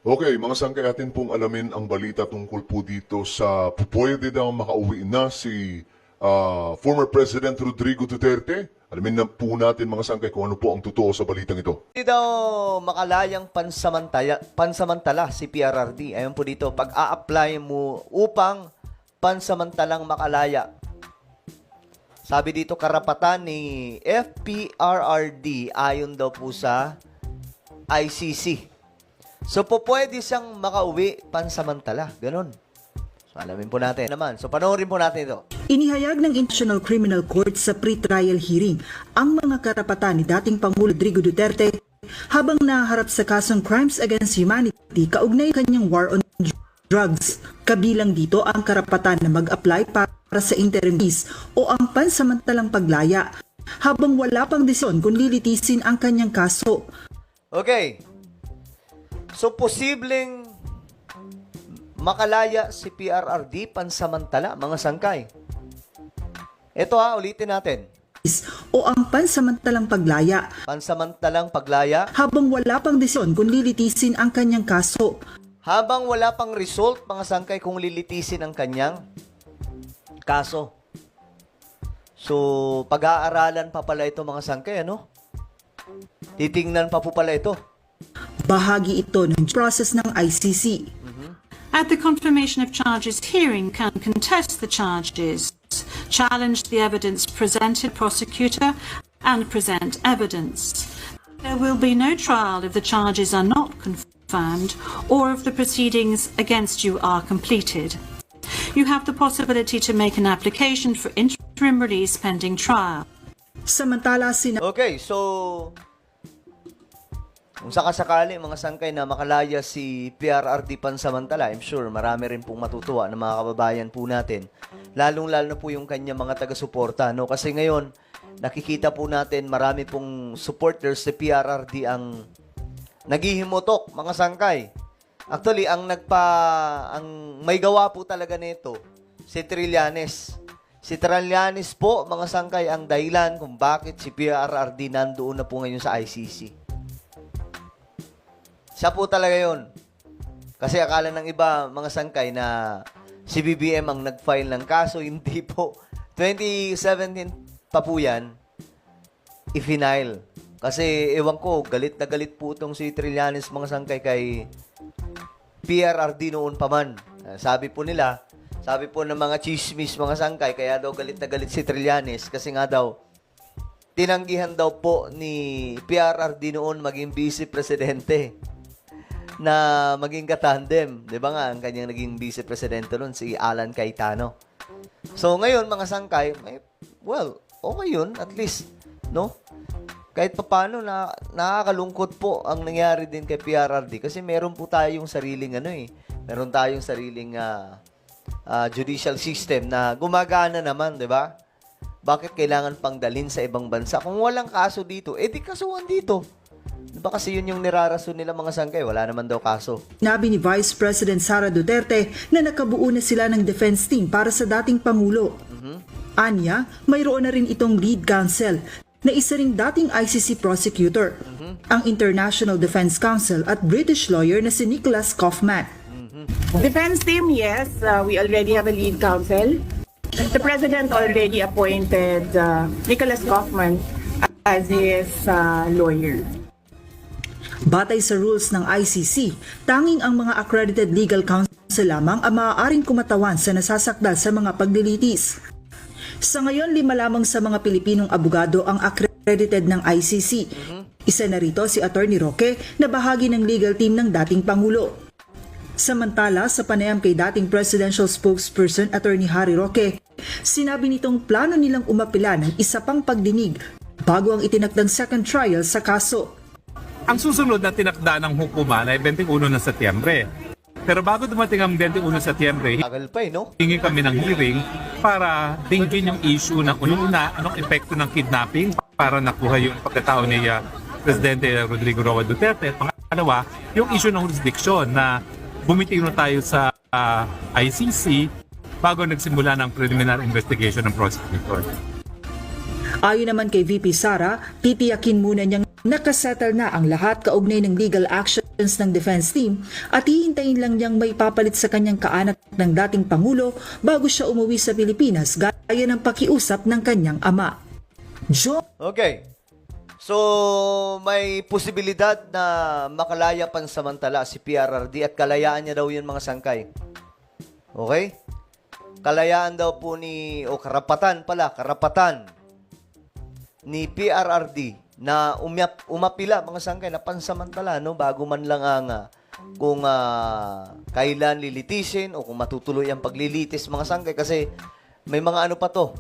Okay, mga sangkay, atin pong alamin ang balita tungkol po dito sa pwede daw makauwi na si former President Rodrigo Duterte. Alamin na po natin mga sangkay kung ano po ang totoo sa balitang ito. Hindi daw makalayang pansamantala si PRRD. Ayun po dito, pag a-apply mo upang pansamantalang makalaya. Sabi dito, karapatan ni FPRRD ayon daw po sa ICC. So, pwede siyang makauwi pansamantala. Ganon. So, alamin po natin naman. So, panoorin po natin ito. Inihayag ng International Criminal Court sa pre-trial hearing ang mga karapatan ni dating Pangulo Rodrigo Duterte habang naharap sa kasong Crimes Against Humanity kaugnay kanyang war on drugs. Kabilang dito ang karapatan na mag-apply para sa interim release o ang pansamantalang paglaya habang wala pang desisyon kung lilitisin ang kanyang kaso. Okay. So, posibleng makalaya si PRRD pansamantala, mga sangkay. Ito ulitin natin. O ang pansamantalang paglaya Pansamantalang paglaya habang wala pang desisyon kung lilitisin ang kanyang kaso. habang wala pang result, mga sangkay, kung lilitisin ang kanyang kaso. So, pag-aaralan pa pala ito, mga sangkay, ano? Titingnan pa po pala ito. Bahagi ito ng process ng ICC. At the confirmation of charges hearing can contest the charges, challenge the evidence presented, prosecutor, and present evidence. There will be no trial if the charges are not confirmed or if the proceedings against you are completed. You have the possibility to make an application for interim release pending trial. Samantala, Okay, so kung sakasakali mga sangkay na makalaya si PRRD pansamantala, I'm sure marami rin pong matutuwa ng mga kababayan po natin. Lalong-lalo na po yung kanya mga taga-suporta. No? Kasi ngayon, nakikita po natin marami pong supporters si PRRD ang naghihimutok, mga sangkay. Actually, ang may gawa po talaga nito, si Trillanes. Si Trillanes po, mga sangkay, ang dahilan kung bakit si PRRD nandoon na po ngayon sa ICC. Siya po talaga yun. Kasi akala ng iba, mga sangkay, na si BBM ang nag-file ng kaso. Hindi po. 2017 pa po yan, i-final. Kasi, ewan ko, galit na galit po itong si Trillanes, mga sangkay, kay PRRD noon pa man. Sabi po ng mga chismis, mga sangkay, kaya daw galit na galit si Trillanes. Kasi nga daw, tinanggihan daw po ni PRRD noon maging vice presidente na maging katandem. Di ba nga, ang kanyang naging vice presidente noon, si Alan Cayetano. So, ngayon, mga sangkay, okay yun, at least, no? Kahit paano, nakakalungkot po ang nangyari din kay PRRD kasi meron po tayong sariling, meron tayong sariling judicial system na gumagana naman, di ba? Bakit kailangan pang dalhin sa ibang bansa? Kung walang kaso dito, di kasuhan dito. Di ba kasi yun yung nirarason nila, mga sangkay? Wala naman daw kaso. Nabi ni Vice President Sara Duterte na nakabuo na sila ng defense team para sa dating Pangulo. Anya, mayroon na rin itong lead counsel na isa ring dating ICC prosecutor, ang International Defense Council at British lawyer na si Nicholas Kaufman. Defense team, yes. We already have a lead counsel. The President already appointed Nicholas Kaufman as his lawyer. Batay sa rules ng ICC, tanging ang mga accredited legal counsel lamang ang maaaring kumatawan sa nasasakdal sa mga paglilitis. Sa ngayon, 5 lamang sa mga Pilipinong abogado ang accredited ng ICC. Isa na rito si Attorney Roque na bahagi ng legal team ng dating Pangulo. Samantala, sa panayam kay dating presidential spokesperson Attorney Harry Roque, sinabi nitong plano nilang umapila ng isa pang pagdinig bago ang itinakdang second trial sa kaso. Ang susunod na tinakda ng hukuman ay 21 ng Setyembre. Pero bago dumating ang 21 Setyembre, Tagal pa no? hingi kami ng hearing para dinggin yung issue ng unang-una, anong epekto ng kidnapping para nakuha yung pagkatao ni Presidente Rodrigo Roa Duterte. At pangalawa, yung issue ng jurisdiction na bumitiw na tayo sa ICC bago nagsimula ng preliminary investigation ng prosecutor. Ayon naman kay VP Sara, titiyakin muna niyang nakasettle na ang lahat kaugnay ng legal action ng defense team at hihintayin lang niyang may papalit sa kanyang kaanak ng dating Pangulo bago siya umuwi sa Pilipinas gaya ng pakiusap ng kanyang ama. Okay. So, may posibilidad na makalaya pansamantala si PRRD at kalayaan niya daw yun mga sangkay. Okay? Kalayaan daw po karapatan ni PRRD na umapila mga sangkay na pansamantala, no? Bago man lang ang kung kailan lilitisin o kung matutuloy ang paglilitis mga sangkay kasi may mga ano pa to.